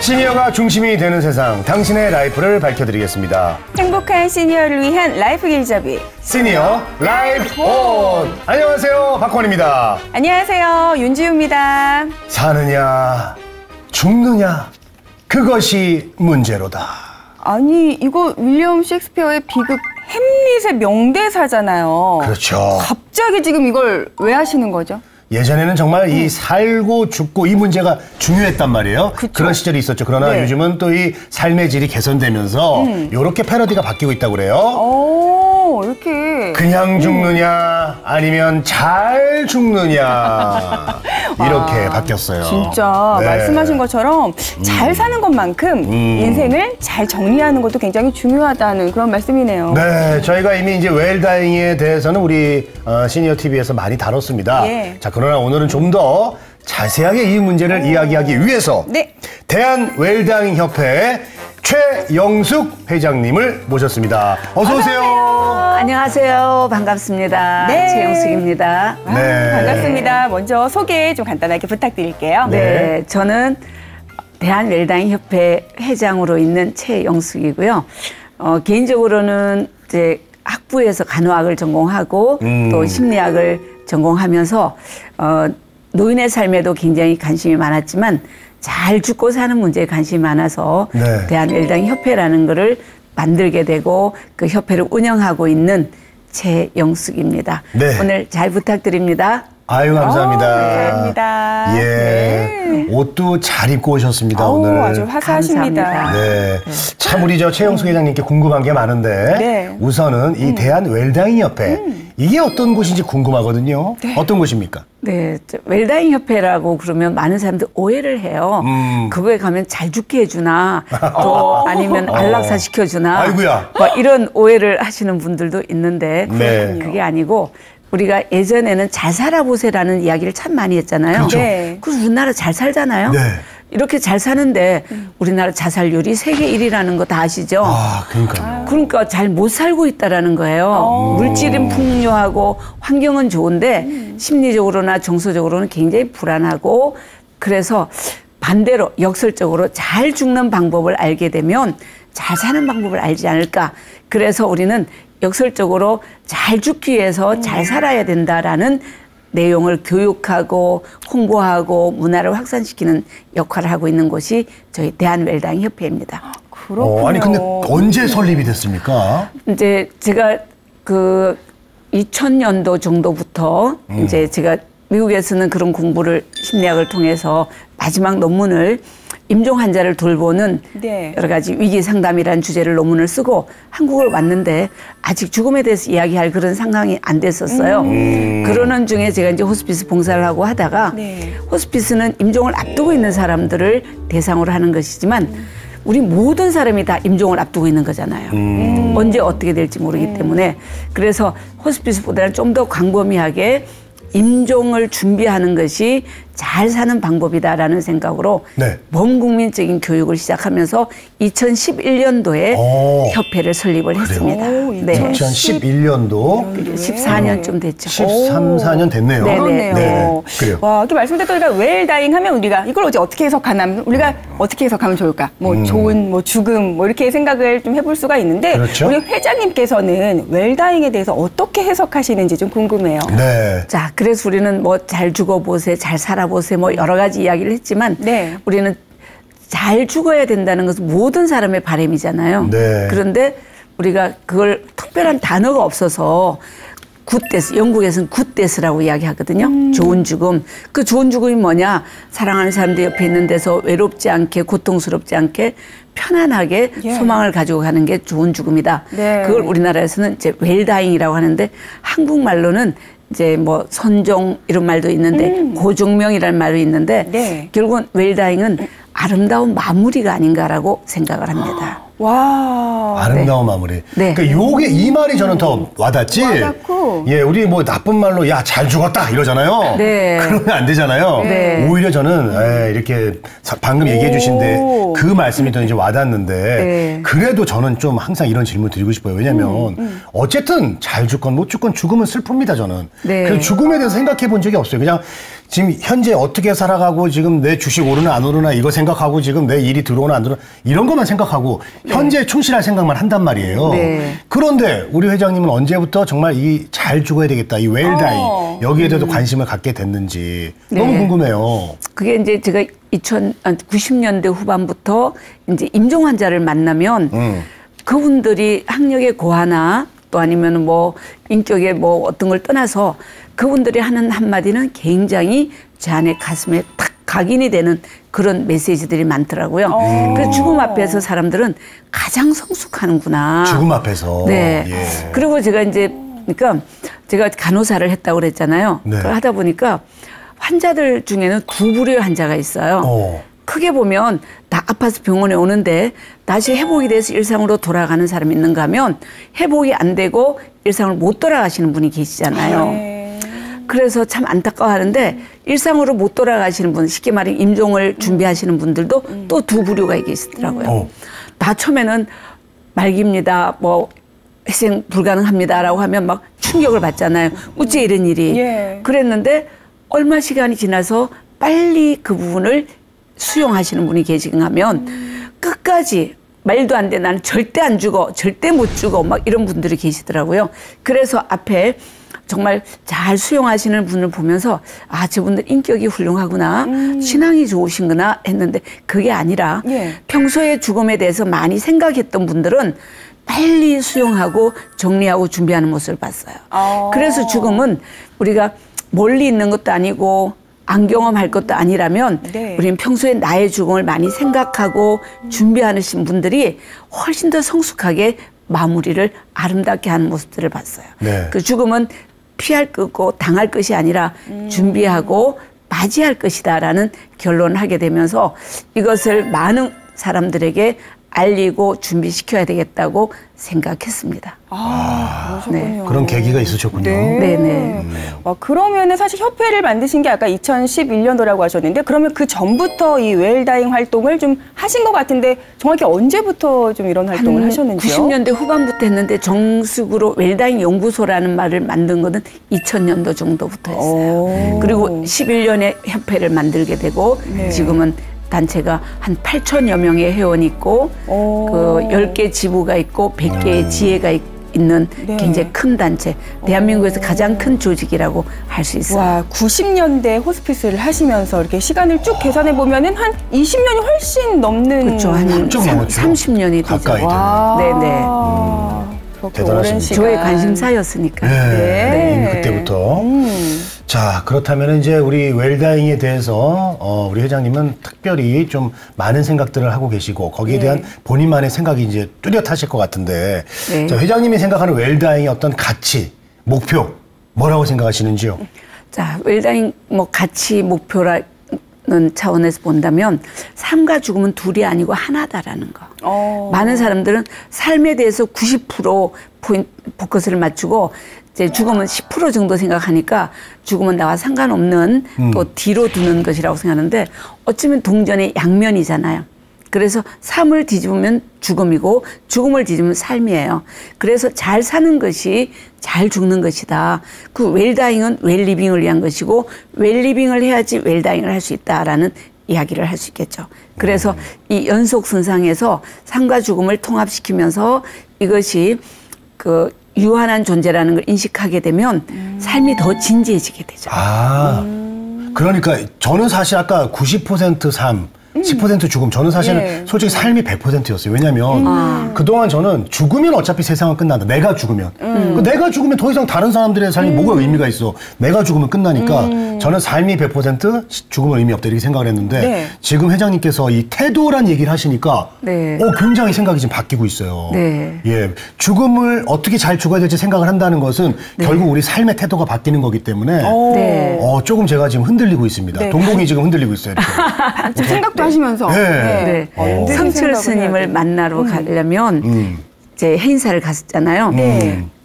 시니어가 중심이 되는 세상, 당신의 라이프를 밝혀드리겠습니다. 행복한 시니어를 위한 라이프 길잡이 시니어 라이프 온! 안녕하세요, 박원입니다. 안녕하세요, 윤지우입니다. 사느냐 죽느냐 그것이 문제로다. 아니, 이거 윌리엄 셰익스피어의 비극 햄릿의 명대사잖아요. 그렇죠. 갑자기 지금 이걸 왜 하시는 거죠? 예전에는 정말 이 살고 죽고 이 문제가 중요했단 말이에요. 그쵸. 그런 시절이 있었죠. 그러나 네. 요즘은 또 이 삶의 질이 개선되면서 이렇게 패러디가 바뀌고 있다고 그래요. 오, 이렇게. 그냥 죽느냐 아니면 잘 죽느냐 이렇게 바뀌었어요. 진짜 네. 말씀하신 것처럼 잘 사는 것만큼 인생을 잘 정리하는 것도 굉장히 중요하다는 그런 말씀이네요. 네, 저희가 이미 이제 웰다잉에 대해서는 우리 시니어 TV에서 많이 다뤘습니다. 예. 자, 그러나 오늘은 좀 더 자세하게 이 문제를 이야기하기 위해서 네. 대한 웰다잉 협회 최영숙 회장님을 모셨습니다. 어서 오세요. 안녕하세요. 반갑습니다. 네. 최영숙입니다. 네. 반갑습니다. 먼저 소개 좀 간단하게 부탁드릴게요. 네. 저는 대한웰다잉협회 회장으로 있는 최영숙이고요. 개인적으로는 이제 학부에서 간호학을 전공하고 또 심리학을 전공하면서 노인의 삶에도 굉장히 관심이 많았지만 잘 죽고 사는 문제에 관심이 많아서 네. 대한웰다잉협회라는 거를 만들게 되고 그 협회를 운영하고 있는 최영숙입니다. 네. 오늘 잘 부탁드립니다. 아유, 감사합니다. 감사합니다. 예. 네. 옷도 잘 입고 오셨습니다, 아우, 오늘. 아주 화사하십니다. 감사합니다. 네. 참 우리 저 최영숙 회장님께 궁금한 게 많은데 네. 우선은 이 대한 웰다잉 협회 이게 어떤 곳인지 궁금하거든요. 네. 어떤 곳입니까? 네, 웰다잉협회라고 그러면 많은 사람들 오해를 해요. 그거에 가면 잘 죽게 해주나, 또 아니면 안락사 시켜주나, 아이고야. 뭐 이런 오해를 하시는 분들도 있는데 네. 그게 아니고 우리가 예전에는 잘 살아보세라는 이야기를 참 많이 했잖아요. 그렇죠. 네. 그래서 우리나라 잘 살잖아요. 네. 이렇게 잘 사는데 우리나라 자살률이 세계 1위라는 거 다 아시죠? 아, 그러니까요. 그러니까 잘 못 살고 있다라는 거예요. 물질은 풍요하고 환경은 좋은데 심리적으로나 정서적으로는 굉장히 불안하고 그래서 반대로 역설적으로 잘 죽는 방법을 알게 되면 잘 사는 방법을 알지 않을까. 그래서 우리는 역설적으로 잘 죽기 위해서 잘 살아야 된다라는 내용을 교육하고 홍보하고 문화를 확산시키는 역할을 하고 있는 곳이 저희 대한웰다잉협회입니다. 그렇군요. 아니 근데 언제 설립이 됐습니까? 이제 제가 그 2000년도 정도부터 이제 제가 미국에서는 그런 공부를 심리학을 통해서 마지막 논문을 임종 환자를 돌보는 네. 여러 가지 위기 상담이라는 주제를 논문을 쓰고 한국을 왔는데 아직 죽음에 대해서 이야기할 그런 상황이 안 됐었어요. 그러는 중에 제가 이제 호스피스 봉사를 하고 하다가 네. 호스피스는 임종을 앞두고 있는 사람들을 대상으로 하는 것이지만 우리 모든 사람이 다 임종을 앞두고 있는 거잖아요. 언제 어떻게 될지 모르기 때문에 그래서 호스피스보다는 좀 더 광범위하게 임종을 준비하는 것이 잘 사는 방법이다라는 생각으로 네. 범국민적인 교육을 시작하면서 2011년도에 협회를 설립을 했습니다. 오, 네. 2011년도 14년쯤 됐죠. 13, 14년 됐네요. 네네. 그렇네요. 네. 그래요. 와, 이렇게 말씀드렸더니 웰다잉 하면 우리가 이걸 어떻게 해석하면 우리가 어떻게 해석하면 좋을까? 뭐 좋은, 뭐 죽음, 뭐 이렇게 생각을 좀 해볼 수가 있는데 그렇죠. 우리 회장님께서는 웰다잉에 대해서 어떻게 해석하시는지 좀 궁금해요. 네. 자, 그래서 우리는 뭐 잘 죽어보세, 잘 살아보세, 뭐 여러 가지 이야기를 했지만 네. 우리는 잘 죽어야 된다는 것은 모든 사람의 바람이잖아요. 네. 그런데 우리가 그걸 특별한 단어가 없어서 굿데스, 영국에서는 굿데스라고 이야기하거든요. 좋은 죽음. 그 좋은 죽음이 뭐냐? 사랑하는 사람들 옆에 있는 데서 외롭지 않게, 고통스럽지 않게 편안하게 예. 소망을 가지고 가는 게 좋은 죽음이다. 네. 그걸 우리나라에서는 이제 웰다잉이라고 하는데 한국말로는 이제 뭐 선종 이런 말도 있는데 고종명이라는 말도 있는데 네. 결국은 웰다잉은 아름다운 마무리가 아닌가라고 생각을 합니다. 와. 아름다운 마무리. 네. 그러니까 요게 이 말이 저는 더 와닿지. 와닿고. 예, 우리 뭐 나쁜 말로 야, 잘 죽었다 이러잖아요. 네. 그러면 안 되잖아요. 네. 오히려 저는 이렇게 방금 얘기해 주신데 그 말씀이 더 이제 와닿는데 네. 그래도 저는 좀 항상 이런 질문 드리고 싶어요. 왜냐면 어쨌든 잘 죽건 못 죽건 죽음은 슬픕니다, 저는. 네. 그래서 죽음에 대해서 생각해 본 적이 없어요. 그냥 지금 현재 어떻게 살아가고 지금 내 주식 오르나 안 오르나 이거 생각하고 지금 내 일이 들어오나 안 들어오나 이런 것만 생각하고 현재 충실할 생각만 한단 말이에요. 네. 그런데 우리 회장님은 언제부터 정말 이 잘 죽어야 되겠다, 이 웰다잉 여기에 대해서 관심을 갖게 됐는지 너무 궁금해요. 그게 이제 제가 90년대 후반부터 이제 임종 환자를 만나면 그분들이 학력의 고하나 또 아니면 뭐 인격의 뭐 어떤 걸 떠나서 그분들이 하는 한마디는 굉장히 제 안에 가슴에 탁 각인이 되는 그런 메시지들이 많더라고요. 그래서 죽음 앞에서 사람들은 가장 성숙하는구나. 죽음 앞에서. 네. 예. 그리고 제가 이제 그러니까 제가 간호사를 했다고 그랬잖아요. 네. 그걸 하다 보니까 환자들 중에는 두 부류의 환자가 있어요. 크게 보면 나 아파서 병원에 오는데 다시 회복이 돼서 일상으로 돌아가는 사람이 있는가 하면 회복이 안 되고 일상으로 못 돌아가시는 분이 계시잖아요. 그래서 참 안타까워하는데 일상으로 못 돌아가시는 분, 쉽게 말해 임종을 준비하시는 분들도 또 두 부류가 계시더라고요. 나 처음에는 말기입니다. 뭐 희생 불가능합니다라고 하면 막 충격을 받잖아요. 어째 이런 일이. 그랬는데 얼마 시간이 지나서 빨리 그 부분을 수용하시는 분이 계시긴 하면 끝까지 말도 안 돼. 나는 절대 안 죽어. 절대 못 죽어. 막 이런 분들이 계시더라고요. 그래서 앞에 정말 잘 수용하시는 분을 보면서 아, 저분들 인격이 훌륭하구나. 신앙이 좋으신구나 했는데 그게 아니라 평소에 죽음에 대해서 많이 생각했던 분들은 빨리 수용하고 정리하고 준비하는 모습을 봤어요. 그래서 죽음은 우리가 멀리 있는 것도 아니고 안 경험할 것도 아니라면 우리는 평소에 나의 죽음을 많이 생각하고 준비하신 분들이 훨씬 더 성숙하게 마무리를 아름답게 하는 모습들을 봤어요. 그 죽음은 피할 것고 당할 것이 아니라 준비하고 맞이할 것이다라는 결론을 하게 되면서 이것을 많은 사람들에게 알리고 준비시켜야 되겠다고 생각했습니다. 그러셨군요. 네. 그런 계기가 있으셨군요. 네네. 그러면은 사실 협회를 만드신 게 아까 2011년도라고 하셨는데 그러면 그 전부터 이 웰다잉 활동을 좀 하신 것 같은데 정확히 언제부터 좀 이런 활동을 하셨는지요? 90년대 후반부터 했는데 정식으로 웰다잉 연구소라는 말을 만든 거는 2000년도 정도부터 했어요. 그리고 11년에 협회를 만들게 되고 지금은 단체가 한 8천여 명의 회원이 있고 그 10개 지부가 있고 100개의 지회가 있는 굉장히 큰 단체, 대한민국에서 가장 큰 조직이라고 할 수 있어요. 와, 90년대 호스피스를 하시면서 이렇게 시간을 쭉 계산해 보면은 한 20년이 훨씬 넘는 그렇죠. 한 30년이 되죠. 가까이 네네. 그렇게 오랜 시간. 저의 관심사였으니까. 네. 그때부터. 자, 그렇다면 이제 우리 웰다잉에 대해서 우리 회장님은 특별히 좀 많은 생각들을 하고 계시고 거기에 대한 본인만의 생각이 이제 뚜렷하실 것 같은데 자, 회장님이 생각하는 웰다잉의 어떤 가치, 목표 뭐라고 생각하시는지요? 자, 웰다잉 뭐 가치 목표라는 차원에서 본다면 삶과 죽음은 둘이 아니고 하나다라는 거. 많은 사람들은 삶에 대해서 90% 포커스를 맞추고 이제 죽음은 10% 정도 생각하니까 죽음은 나와 상관없는 또 뒤로 두는 것이라고 생각하는데 어쩌면 동전의 양면이잖아요. 그래서 삶을 뒤집으면 죽음이고 죽음을 뒤집으면 삶이에요. 그래서 잘 사는 것이 잘 죽는 것이다. 그 웰다잉은 웰리빙을 위한 것이고 웰리빙을 해야지 웰다잉을 할 수 있다라는 이야기를 할 수 있겠죠. 그래서 이 연속선상에서 삶과 죽음을 통합시키면서 이것이 그 유한한 존재라는 걸 인식하게 되면 삶이 더 진지해지게 되죠. 그러니까 저는 사실 아까 90% 삶, 10% 죽음. 저는 사실은 솔직히 삶이 100%였어요. 왜냐면 그동안 저는 죽으면 어차피 세상은 끝난다. 내가 죽으면. 내가 죽으면 더 이상 다른 사람들의 삶이 뭐가 의미가 있어. 내가 죽으면 끝나니까 저는 삶이 100% 죽음은 의미 없다 이렇게 생각을 했는데 지금 회장님께서 이 태도란 얘기를 하시니까 굉장히 생각이 지금 바뀌고 있어요. 예, 죽음을 어떻게 잘 죽어야 될지 생각을 한다는 것은 결국 우리 삶의 태도가 바뀌는 거기 때문에 조금 제가 지금 흔들리고 있습니다. 동공이 지금 흔들리고 있어요. 이렇게. 생각도 하시면서. 성철 스님을 만나러 가려면 제 해인사를 갔었잖아요.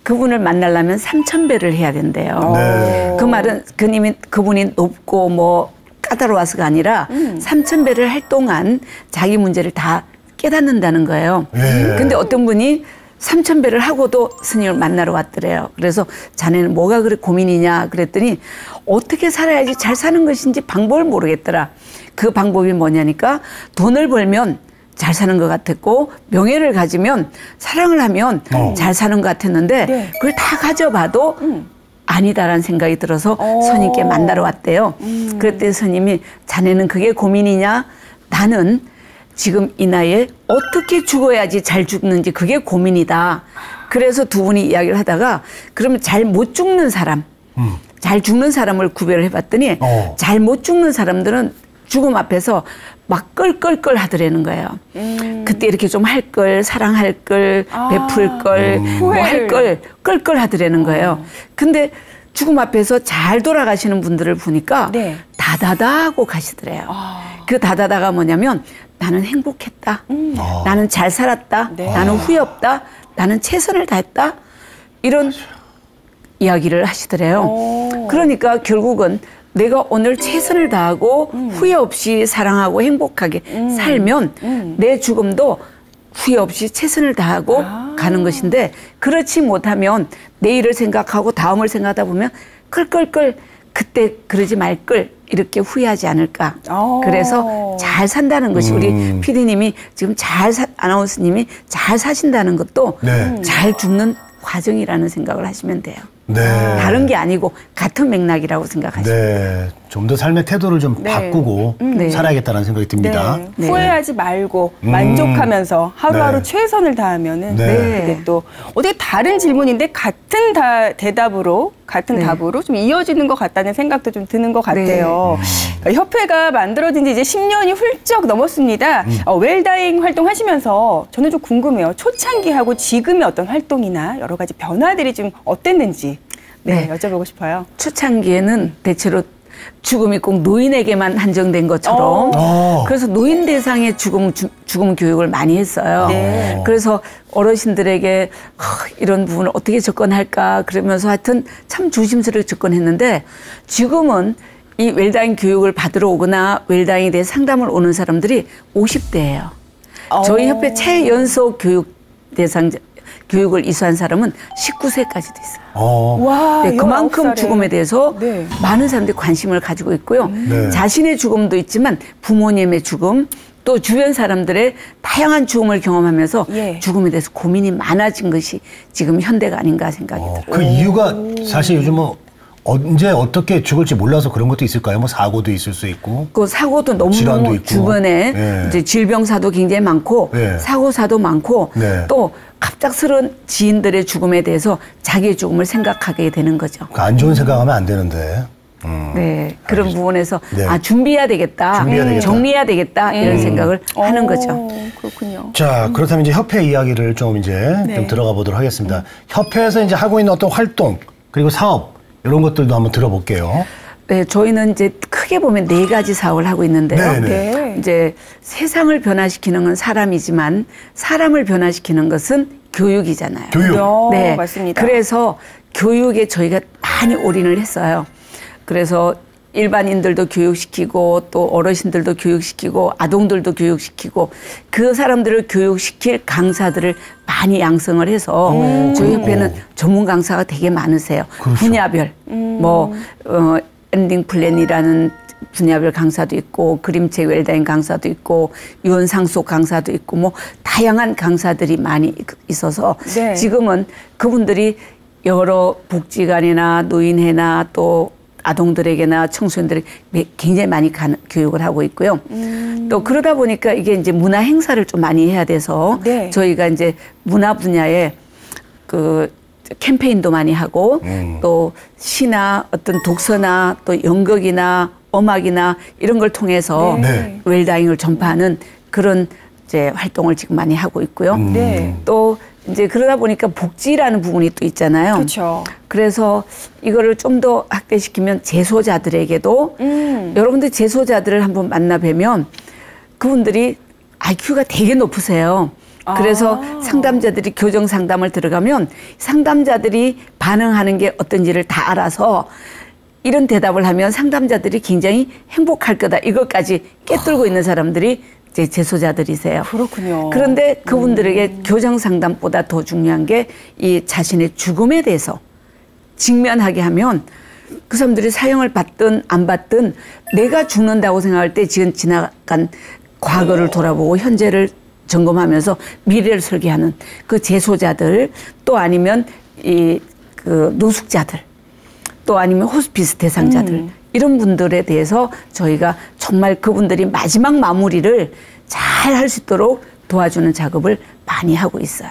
그분을 만나려면 3,000배를 해야 된대요. 그 말은 그분이 높고 뭐 까다로워서가 아니라 3,000배를 할 동안 자기 문제를 다 깨닫는다는 거예요. 근데 어떤 분이 삼천배를 하고도 스님을 만나러 왔더래요. 그래서 자네는 뭐가 그래 고민이냐 그랬더니 어떻게 살아야지 잘 사는 것인지 방법을 모르겠더라. 그 방법이 뭐냐니까 돈을 벌면 잘 사는 것 같았고 명예를 가지면 사랑을 하면 잘 사는 것 같았는데 네. 그걸 다 가져봐도 아니다라는 생각이 들어서 스님께 만나러 왔대요. 그랬더니 스님이 자네는 그게 고민이냐? 나는 지금 이 나이에 어떻게 죽어야지 잘 죽는지 그게 고민이다. 그래서 두 분이 이야기를 하다가 그러면 잘 못 죽는 사람, 잘 죽는 사람을 구별을 해봤더니 잘 못 죽는 사람들은 죽음 앞에서 막 껄껄껄 하더라는 거예요. 그때 이렇게 좀 할 걸, 사랑할 걸, 베풀 걸, 뭐 할 걸, 껄껄 하더라는 거예요. 근데 죽음 앞에서 잘 돌아가시는 분들을 보니까 네. 다다다 하고 가시더래요. 그 다다다가 뭐냐면 나는 행복했다. 나는 잘 살았다. 네. 나는 후회 없다. 나는 최선을 다했다. 이런 이야기를 하시더래요. 그러니까 결국은 내가 오늘 최선을 다하고 후회 없이 사랑하고 행복하게 살면 내 죽음도 후회 없이 최선을 다하고 가는 것인데 그렇지 못하면 내일을 생각하고 다음을 생각하다 보면 끌끌끌 그때 그러지 말 걸 이렇게 후회하지 않을까. 그래서 잘 산다는 것이 우리 PD님이 지금 아나운서님이 잘 사신다는 것도 네. 잘 죽는 과정이라는 생각을 하시면 돼요. 네. 다른 게 아니고 같은 맥락이라고 생각하시면 돼요. 네. 좀 더 삶의 태도를 좀 네. 바꾸고 네. 살아야겠다는 생각이 듭니다. 네. 네. 후회하지 말고 만족하면서 하루하루 네. 최선을 다하면은 네. 그게 또 어떻게 다른 질문인데 같은 대답으로 같은 네. 답으로 좀 이어지는 것 같다는 생각도 좀 드는 것 네. 같아요. 그러니까 협회가 만들어진 지 이제 10년이 훌쩍 넘었습니다. 웰다잉 활동하시면서 저는 좀 궁금해요. 초창기하고 지금의 어떤 활동이나 여러 가지 변화들이 좀 어땠는지 네, 여쭤보고 싶어요. 초창기에는 대체로 죽음이 꼭 노인에게만 한정된 것처럼 그래서 노인 대상의 죽음 교육을 많이 했어요. 네. 그래서 어르신들에게 이런 부분을 어떻게 접근할까 그러면서 하여튼 참 조심스럽게 접근했는데 지금은 이 웰다잉 교육을 받으러 오거나 웰다잉에 대해 상담을 오는 사람들이 50대예요. 저희 협회 최연소 교육 대상 교육을 이수한 사람은 19세까지도 있어요. 와, 네, 그만큼 19살에. 죽음에 대해서 네. 많은 사람들이 관심을 가지고 있고요. 네. 자신의 죽음도 있지만 부모님의 죽음, 또 주변 사람들의 다양한 죽음을 경험하면서 예. 죽음에 대해서 고민이 많아진 것이 지금 현대가 아닌가 생각이 들어요. 그 이유가 사실 요즘 뭐 언제 어떻게 죽을지 몰라서 그런 것도 있을까요? 뭐 사고도 있을 수 있고. 그 사고도 질환도 너무너무 있고. 주변에 네. 이제 질병사도 굉장히 많고 네. 사고사도 많고 네. 또 갑작스러운 지인들의 죽음에 대해서 자기의 죽음을 생각하게 되는 거죠. 안 좋은 생각하면 안 되는데. 네, 그런 부분에서 네. 준비해야 되겠다, 준비해야 되겠다. 정리해야 되겠다 이런 생각을 하는 거죠. 그렇군요. 자, 그렇다면 이제 협회 이야기를 좀 이제 네. 좀 들어가 보도록 하겠습니다. 협회에서 이제 하고 있는 어떤 활동 그리고 사업 이런 것들도 한번 들어볼게요. 네, 저희는 이제 크게 보면 4가지 사업을 하고 있는데요. 네네. 네. 이제 세상을 변화시키는 건 사람이지만 사람을 변화시키는 것은 교육이잖아요. 교육. 네, 맞습니다. 그래서 교육에 저희가 많이 올인을 했어요. 그래서 일반인들도 교육시키고 또 어르신들도 교육시키고 아동들도 교육시키고 그 사람들을 교육시킬 강사들을 많이 양성을 해서 저희 협회는 전문 강사가 되게 많으세요. 그렇죠. 분야별 엔딩 플랜이라는 분야별 강사도 있고 그림책 웰다잉 강사도 있고 유언 상속 강사도 있고 뭐 다양한 강사들이 많이 있어서 네. 지금은 그분들이 여러 복지관이나 노인회나 또 아동들에게나 청소년들에게 굉장히 많이 교육을 하고 있고요. 또 그러다 보니까 이게 이제 문화 행사를 좀 많이 해야 돼서 네. 저희가 이제 문화 분야에 그 캠페인도 많이 하고 또 시나 어떤 독서나 또 연극이나 음악이나 이런 걸 통해서 네. 웰다잉을 전파하는 그런 이제 활동을 지금 많이 하고 있고요. 네. 또 이제 그러다 보니까 복지라는 부분이 또 있잖아요. 그렇죠. 그래서 이거를 좀 더 확대시키면 재소자들에게도 여러분들 재소자들을 한번 만나 뵈면 그분들이 IQ가 되게 높으세요. 그래서 상담자들이 교정 상담을 들어가면 상담자들이 반응하는 게 어떤지를 다 알아서 이런 대답을 하면 상담자들이 굉장히 행복할 거다. 이것까지 깨뚫고 있는 사람들이 이제 재소자들이세요. 그렇군요. 그런데 그분들에게 교정 상담보다 더 중요한 게 이 자신의 죽음에 대해서 직면하게 하면 그 사람들이 사형을 받든 안 받든 내가 죽는다고 생각할 때 지금 지나간 과거를 돌아보고 현재를 점검하면서 미래를 설계하는 그 재소자들, 또 아니면 그 노숙자들, 또 아니면 호스피스 대상자들, 이런 분들에 대해서 저희가 정말 그분들이 마지막 마무리를 잘 할 수 있도록 도와주는 작업을 많이 하고 있어요.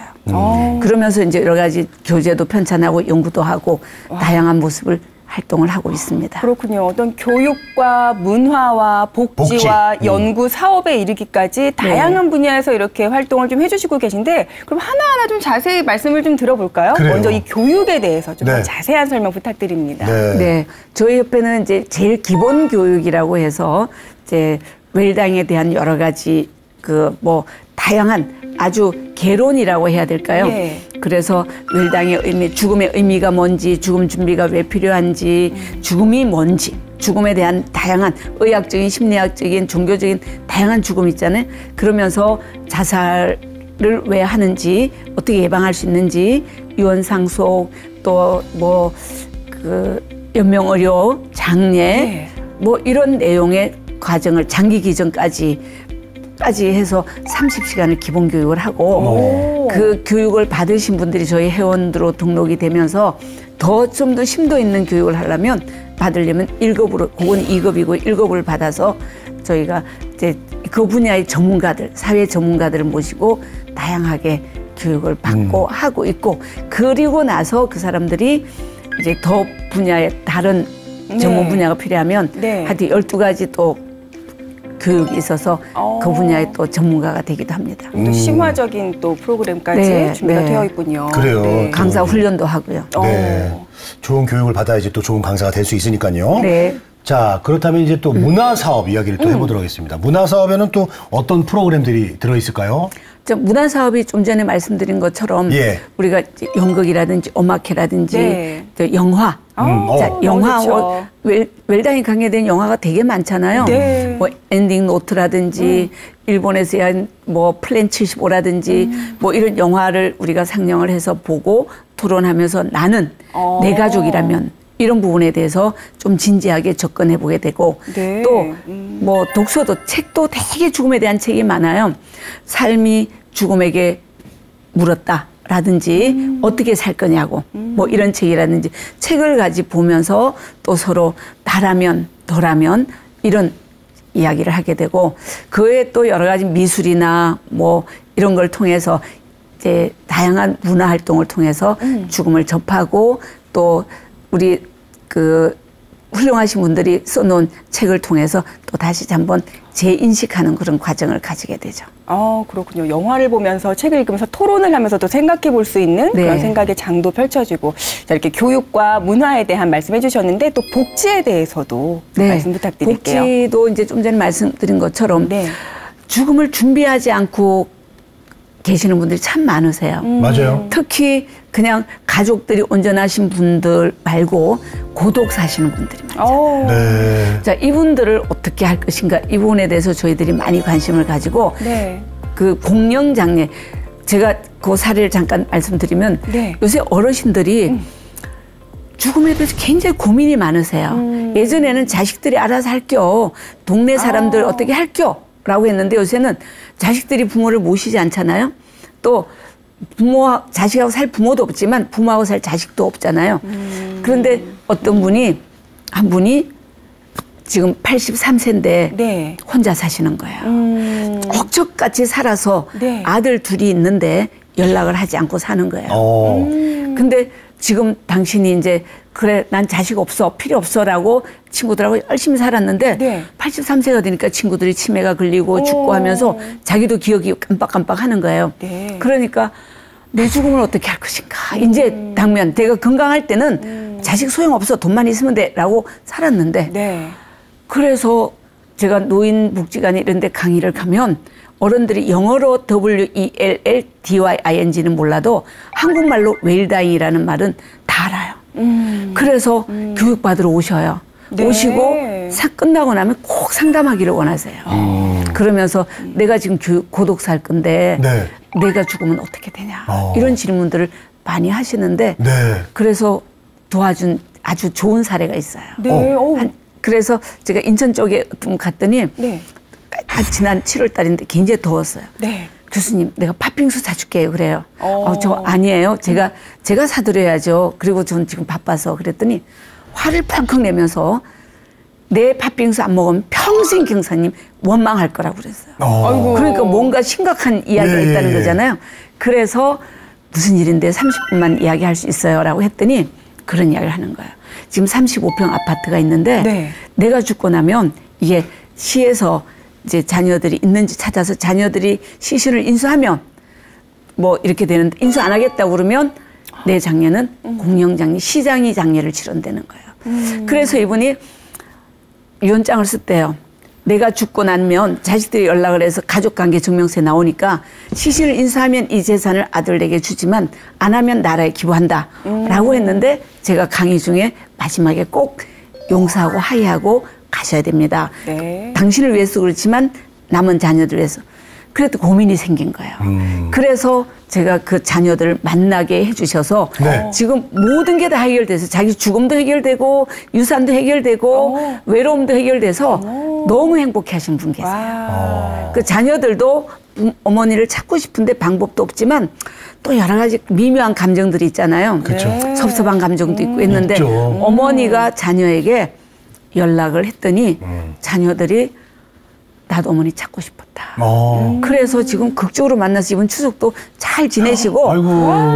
그러면서 이제 여러 가지 교재도 편찬하고 연구도 하고 다양한 모습을 활동을 하고 있습니다. 그렇군요. 어떤 교육과 문화와 복지와 연구 사업에 이르기까지 다양한 분야에서 이렇게 활동을 좀 해주시고 계신데, 그럼 하나하나 좀 자세히 말씀을 좀 들어볼까요? 그래요. 먼저 이 교육에 대해서 좀 네. 자세한 설명 부탁드립니다. 네. 저희 협회는 이제 제일 기본 교육이라고 해서 이제 웰당에 대한 여러 가지 그 뭐 다양한 아주 개론이라고 해야 될까요? 예. 그래서 웰당의 의미, 죽음의 의미가 뭔지, 죽음 준비가 왜 필요한지, 죽음이 뭔지, 죽음에 대한 다양한 의학적인, 심리학적인, 종교적인 다양한 죽음 있잖아요. 그러면서 자살을 왜 하는지, 어떻게 예방할 수 있는지, 유언상속, 또 뭐 그 연명의료, 장례, 뭐 이런 내용의 과정을 장기 기전까지 해서 30시간을 기본 교육을 하고, 그 교육을 받으신 분들이 저희 회원으로 등록이 되면서 좀 더 심도 있는 교육을 하려면 받으려면 1급으로, 그건 2급이고 1급을 받아서 저희가 이제 그 분야의 전문가들, 사회 전문가들을 모시고 다양하게 교육을 받고 하고 있고, 그리고 나서 그 사람들이 이제 더 분야의 다른 전문 분야가 필요하면 하여튼 12가지 또 교육이 있어서 그 분야의 또 전문가가 되기도 합니다. 또 심화적인 또 프로그램까지 준비가 되어 있군요. 그래요. 네. 강사 훈련도 하고요. 네. 좋은 교육을 받아야지 또 좋은 강사가 될 수 있으니까요. 네. 자, 그렇다면 이제 또 문화사업 이야기를 또 해보도록 하겠습니다. 문화사업에는 또 어떤 프로그램들이 들어있을까요? 문화사업이 좀 전에 말씀드린 것처럼 우리가 연극이라든지 음악회라든지 또 영화, 자, 영화, 그렇죠. 웰당이 관계된 영화가 되게 많잖아요. 뭐 엔딩 노트라든지 일본에서 한 뭐 플랜 75라든지 뭐 이런 영화를 우리가 상영을 해서 보고 토론하면서 나는 내 가족이라면 이런 부분에 대해서 좀 진지하게 접근해 보게 되고, 또 뭐 독서도, 책도 되게 죽음에 대한 책이 많아요. 삶이 죽음에게 물었다라든지 어떻게 살 거냐고 뭐 이런 책이라든지 책을 가지 보면서 또 서로 나라면 너라면 이런 이야기를 하게 되고, 그 외에 또 여러 가지 미술이나 뭐 이런 걸 통해서 이제 다양한 문화 활동을 통해서 죽음을 접하고, 또 우리 그 훌륭하신 분들이 써놓은 책을 통해서 또 다시 한번 재인식하는 그런 과정을 가지게 되죠. 그렇군요. 영화를 보면서 책을 읽으면서 토론을 하면서 또 생각해 볼 수 있는 그런 생각의 장도 펼쳐지고, 자, 이렇게 교육과 문화에 대한 말씀해 주셨는데 또 복지에 대해서도 말씀 부탁드릴게요. 복지도 이제 좀 전에 말씀드린 것처럼 죽음을 준비하지 않고 계시는 분들이 참 많으세요. 맞아요. 특히 그냥 가족들이 온전하신 분들 말고 고독 사시는 분들이 많아요. 네. 자, 이분들을 어떻게 할 것인가, 이 부분에 대해서 저희들이 많이 관심을 가지고 그 공령장례, 제가 그 사례를 잠깐 말씀드리면 요새 어르신들이 죽음에 대해서 굉장히 고민이 많으세요. 예전에는 자식들이 알아서 할겨, 동네 사람들 어떻게 할겨 라고 했는데 요새는 자식들이 부모를 모시지 않잖아요. 또 자식하고 살 부모도 없지만 부모하고 살 자식도 없잖아요. 그런데 한 분이 지금 83세인데 혼자 사시는 거예요. 억척같이 살아서 아들 둘이 있는데 연락을 하지 않고 사는 거예요. 근데 지금 당신이 이제 그래 난 자식 없어 필요 없어라고 친구들하고 열심히 살았는데 83세가 되니까 친구들이 치매가 걸리고 죽고 하면서 자기도 기억이 깜빡깜빡 하는 거예요. 그러니까 내 죽음을 어떻게 할 것인가. 이제 당면 내가 건강할 때는 자식 소용없어 돈만 있으면 돼라고 살았는데 그래서 제가 노인복지관 이런 데 강의를 가면 어른들이 영어로 WELLDYING는 몰라도 한국말로 웰다잉이라는 말은 다 알아요. 그래서 교육받으러 오셔요. 오시고 끝나고 나면 꼭 상담하기를 원하세요. 그러면서 내가 지금 고독 살 건데 네. 내가 죽으면 어떻게 되냐 이런 질문들을 많이 하시는데 네. 그래서 도와준 아주 좋은 사례가 있어요. 네. 그래서 제가 인천 쪽에 좀 갔더니 네. 지난 7월 달인데 굉장히 더웠어요. 네. 교수님, 내가 팥빙수 사줄게요. 그래요. 저 아니에요. 제가 사드려야죠. 그리고 전 지금 바빠서 그랬더니 화를 펑펑 내면서 내 팥빙수 안 먹으면 평생 경사님 원망할 거라고 그랬어요. 그러니까 뭔가 심각한 이야기가 있다는 거잖아요. 그래서 무슨 일인데 30분만 이야기할 수 있어요. 라고 했더니 그런 이야기를 하는 거예요. 지금 35평 아파트가 있는데 네. 내가 죽고 나면 이게 시에서 이제 자녀들이 있는지 찾아서 자녀들이 시신을 인수하면 뭐 이렇게 되는데 인수 안 하겠다고 그러면 내 장례는 공영장례, 시장이 장례를 치른다는 거예요. 그래서 이분이 유언장을 썼대요. 내가 죽고 나면 자식들이 연락을 해서 가족관계 증명서에 나오니까 시신을 인수하면 이 재산을 아들에게 주지만 안 하면 나라에 기부한다 라고 했는데 제가 강의 중에 마지막에 꼭 용서하고 화해하고 가셔야 됩니다. 네. 당신을 위해서 그렇지만 남은 자녀들 위해서. 그래도 고민이 생긴 거예요. 그래서 제가 그 자녀들을 만나게 해주셔서 네. 지금 모든 게 다 해결돼서 자기 죽음도 해결되고 유산도 해결되고 외로움도 해결돼서 너무 행복해 하신 분 계세요. 그 자녀들도 어머니를 찾고 싶은데 방법도 없지만 또 여러 가지 미묘한 감정들이 있잖아요. 그렇죠. 섭섭한 감정도 있고 했는데 있죠. 어머니가 자녀에게 연락을 했더니 자녀들이 나도 어머니 찾고 싶었다. 그래서 지금 극적으로 만나서 이번 추석도 잘 지내시고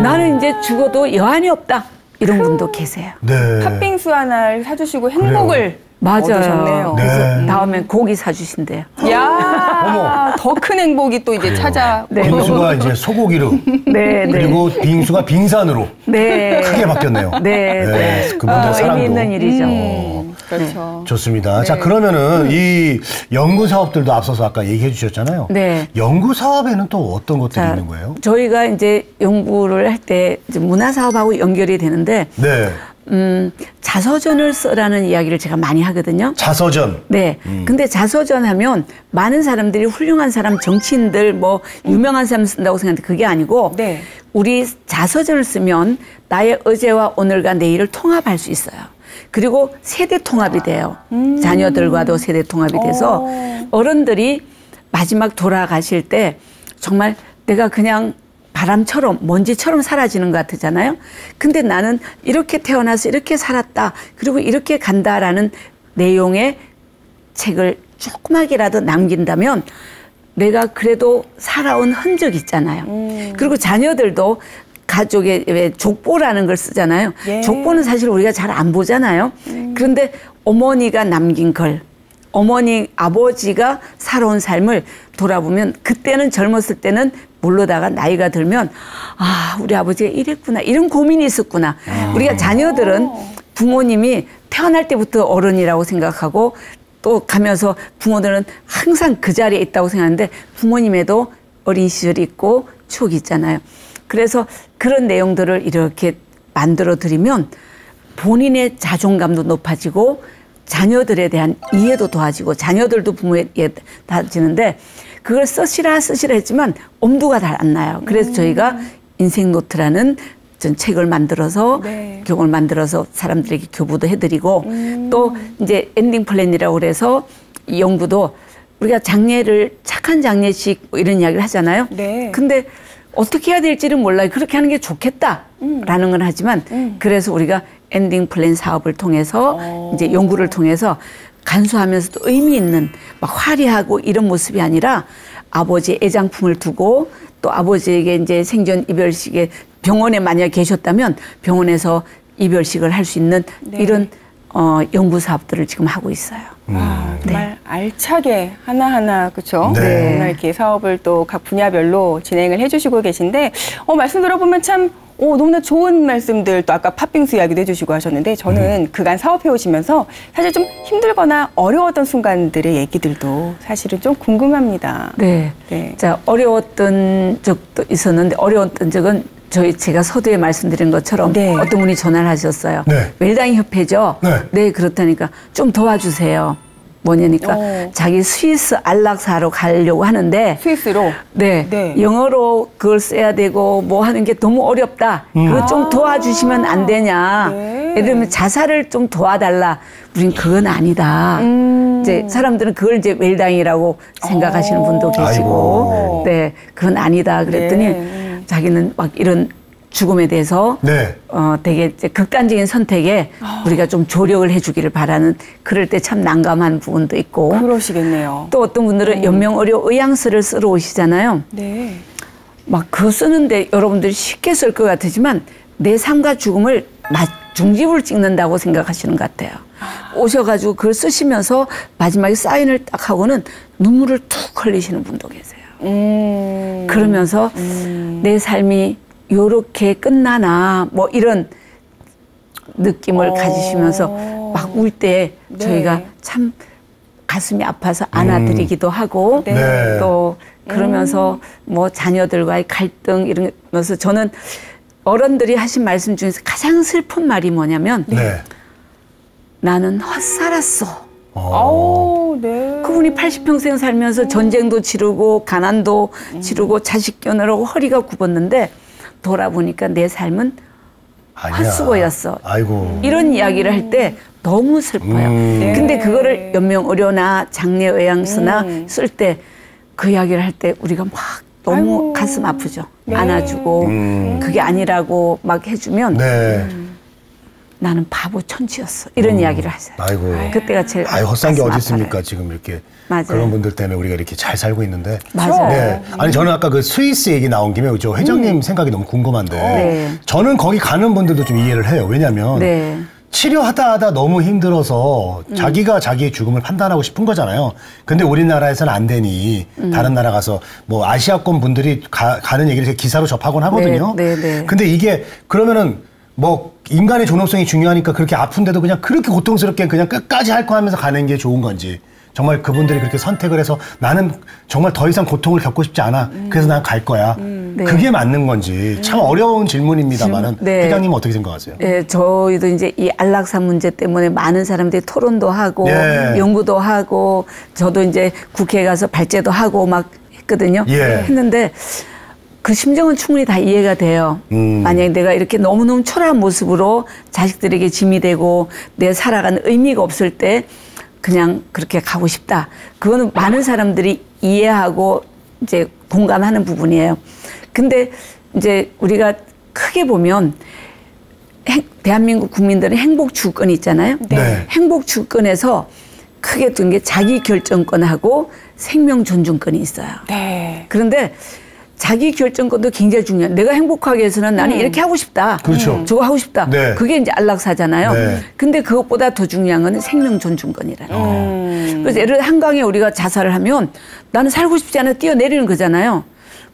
나는 이제 죽어도 여한이 없다. 이런 분도 계세요. 네. 팥빙수 하나를 사주시고 행복을 얻으셨네요. 그래서 네. 다음엔 고기 사주신대요. 야, 더 큰 행복이 또 이제 찾아. 빙수가 이제 소고기로 네, 그리고 빙수가 빙산으로 네. 크게 바뀌었네요. 네. 그분들 사랑도. 의미 있는 일이죠. 그렇죠. 좋습니다. 자, 그러면은 이 연구 사업들도 앞서서 아까 얘기해 주셨잖아요. 네. 연구 사업에는 또 어떤 것들이 있는 거예요? 저희가 이제 연구를 할 때 문화 사업하고 연결이 되는데 네. 자서전을 써라는 이야기를 제가 많이 하거든요. 자서전. 네. 근데 자서전 하면 많은 사람들이 훌륭한 사람, 정치인들, 뭐 유명한 사람 쓴다고 생각하는데 그게 아니고 네. 우리 자서전을 쓰면 나의 어제와 오늘과 내일을 통합할 수 있어요. 그리고 세대 통합이 돼요. 자녀들과도 세대 통합이 돼서 어른들이 마지막 돌아가실 때 정말 내가 그냥 바람처럼 먼지처럼 사라지는 것 같잖아요. 근데 나는 이렇게 태어나서 이렇게 살았다. 그리고 이렇게 간다라는 내용의 책을 조그맣게라도 남긴다면 내가 그래도 살아온 흔적 있잖아요. 그리고 자녀들도 가족의 왜 족보라는 걸 쓰잖아요. 예. 족보는 사실 우리가 잘 안 보잖아요. 그런데 어머니가 남긴 글, 어머니, 아버지가 살아온 삶을 돌아보면 그때는 젊었을 때는 모르다가 나이가 들면 아, 우리 아버지가 이랬구나. 이런 고민이 있었구나. 우리가 자녀들은 부모님이 태어날 때부터 어른이라고 생각하고 또 가면서 부모들은 항상 그 자리에 있다고 생각하는데 부모님에도 어린 시절이 있고 추억이 있잖아요. 그래서 그런 내용들을 이렇게 만들어 드리면 본인의 자존감도 높아지고 자녀들에 대한 이해도 도와지고 자녀들도 부모에 다지는데 그걸 쓰시라 했지만 엄두가 잘 안 나요. 그래서 저희가 인생 노트라는 전 책을 만들어서 교육을 만들어서 사람들에게 교부도 해드리고 또 이제 엔딩 플랜이라고 그래서 이 연구도 우리가 장례를 착한 장례식 뭐 이런 이야기를 하잖아요. 네. 근데 어떻게 해야 될지는 몰라요. 그렇게 하는 게 좋겠다라는 건 하지만 그래서 우리가 엔딩 플랜 사업을 통해서 이제 연구를 통해서 간소하면서도 의미 있는 막 화려하고 이런 모습이 아니라 아버지의 애장품을 두고 또 아버지에게 이제 생전 이별식에 병원에 만약 계셨다면 병원에서 이별식을 할 수 있는 이런 연구 사업들을 지금 하고 있어요. 정말 알차게 하나하나 그렇죠. 네. 정말 이렇게 사업을 또 각 분야별로 진행을 해주시고 계신데 말씀 들어보면 참 너무나 좋은 말씀들 또 아까 팥빙수 이야기도 해주시고 하셨는데 저는 그간 사업해 오시면서 사실 좀 힘들거나 어려웠던 순간들의 얘기들도 사실은 좀 궁금합니다. 네. 자, 어려웠던 적도 있었는데 어려웠던 적은 제가 서두에 말씀드린 것처럼 어떤 분이 전화를 하셨어요. 웰다잉 협회죠? 네, 그렇다니까 좀 도와주세요. 뭐냐니까 자기 스위스 안락사로 가려고 하는데 스위스로? 네, 네. 영어로 그걸 써야 되고 뭐 하는 게 너무 어렵다. 그거 좀 도와주시면 안 되냐. 네. 예를 들면 자살을 좀 도와달라. 우린 그건 아니다. 이제 사람들은 그걸 이제 웰다잉이라고 생각하시는 분도 계시고, 아이고. 네, 그건 아니다. 그랬더니 네. 자기는 막 이런 죽음에 대해서 네. 되게 이제 극단적인 선택에 우리가 좀 조력을 해주기를 바라는 그럴 때 참 난감한 부분도 있고 그러시겠네요. 또 어떤 분들은 연명의료 의향서를 쓰러 오시잖아요. 네. 막 그거 쓰는데 여러분들이 쉽게 쓸 것 같으지만 내 삶과 죽음을 중집을 찍는다고 생각하시는 것 같아요. 오셔가지고 그걸 쓰시면서 마지막에 사인을 딱 하고는 눈물을 툭 흘리시는 분도 계세요. 그러면서 내 삶이 요렇게 끝나나 뭐 이런 느낌을 가지시면서 막 울 때 네. 저희가 참 가슴이 아파서 안아드리기도 하고 네. 또 그러면서 뭐 자녀들과의 갈등 이러면서 저는 어른들이 하신 말씀 중에서 가장 슬픈 말이 뭐냐면 네. 나는 헛살았어. 아우, 네. 그분이 80평생 살면서 전쟁도 치르고 가난도 치르고 자식 겨누라고 허리가 굽었는데 돌아보니까 내 삶은 아니야. 헛수고였어. 아이고. 이런 이야기를 할 때 너무 슬퍼요. 네. 근데 그거를 연명의료나 장례의향서나 쓸 때 그 이야기를 할 때 우리가 막 너무 아이고. 가슴 아프죠. 네. 안아주고 그게 아니라고 막 해주면 네. 나는 바보 천치였어. 이런 이야기를 하세요. 아이고. 그때가 제일 아유, 헛산 게 가슴 어디 있습니까? 아파요. 지금 이렇게 맞아요. 그런 분들 때문에 우리가 이렇게 잘 살고 있는데. 맞아요. 네. 아니 저는 아까 그 스위스 얘기 나온 김에 저 회장님 생각이 너무 궁금한데. 네. 저는 거기 가는 분들도 좀 이해를 해요. 왜냐하면 네. 치료하다 너무 힘들어서 자기가 자기의 죽음을 판단하고 싶은 거잖아요. 근데 우리나라에서는 안 되니 다른 나라 가서 뭐 아시아권 분들이 가는 얘기를 제가 기사로 접하곤 하거든요. 네, 네, 네. 근데 이게 그러면은 뭐 인간의 존엄성이 중요하니까 그렇게 아픈데도 그냥 그렇게 고통스럽게 그냥 끝까지 할 거 하면서 가는 게 좋은 건지. 정말 그분들이 그렇게 선택을 해서 나는 정말 더 이상 고통을 겪고 싶지 않아. 그래서 난 갈 거야. 네. 그게 맞는 건지 참 어려운 질문입니다만은 네. 회장님은 어떻게 생각하세요? 예, 저희도 이제 이 안락사 문제 때문에 많은 사람들이 토론도 하고 예. 연구도 하고 저도 이제 국회에 가서 발제도 하고 막 했거든요. 예. 했는데 그 심정은 충분히 다 이해가 돼요. 만약에 내가 이렇게 너무너무 초라한 모습으로 자식들에게 짐이 되고 내 살아가는 의미가 없을 때 그냥 그렇게 가고 싶다. 그거는 많은 사람들이 이해하고 이제 공감하는 부분이에요. 근데 이제 우리가 크게 보면 대한민국 국민들은 행복 주권이 있잖아요. 네. 행복 주권에서 크게 둔 게 자기 결정권하고 생명 존중권이 있어요. 네. 그런데 자기 결정권도 굉장히 중요해요. 내가 행복하기 위해서는 나는 이렇게 하고 싶다. 그렇죠. 저거 하고 싶다. 네. 그게 이제 안락사잖아요. 네. 근데 그것보다 더 중요한 건 생명 존중권이라는 거예요. 그래서 예를 들어 한강에 우리가 자살을 하면 나는 살고 싶지 않아 뛰어내리는 거잖아요.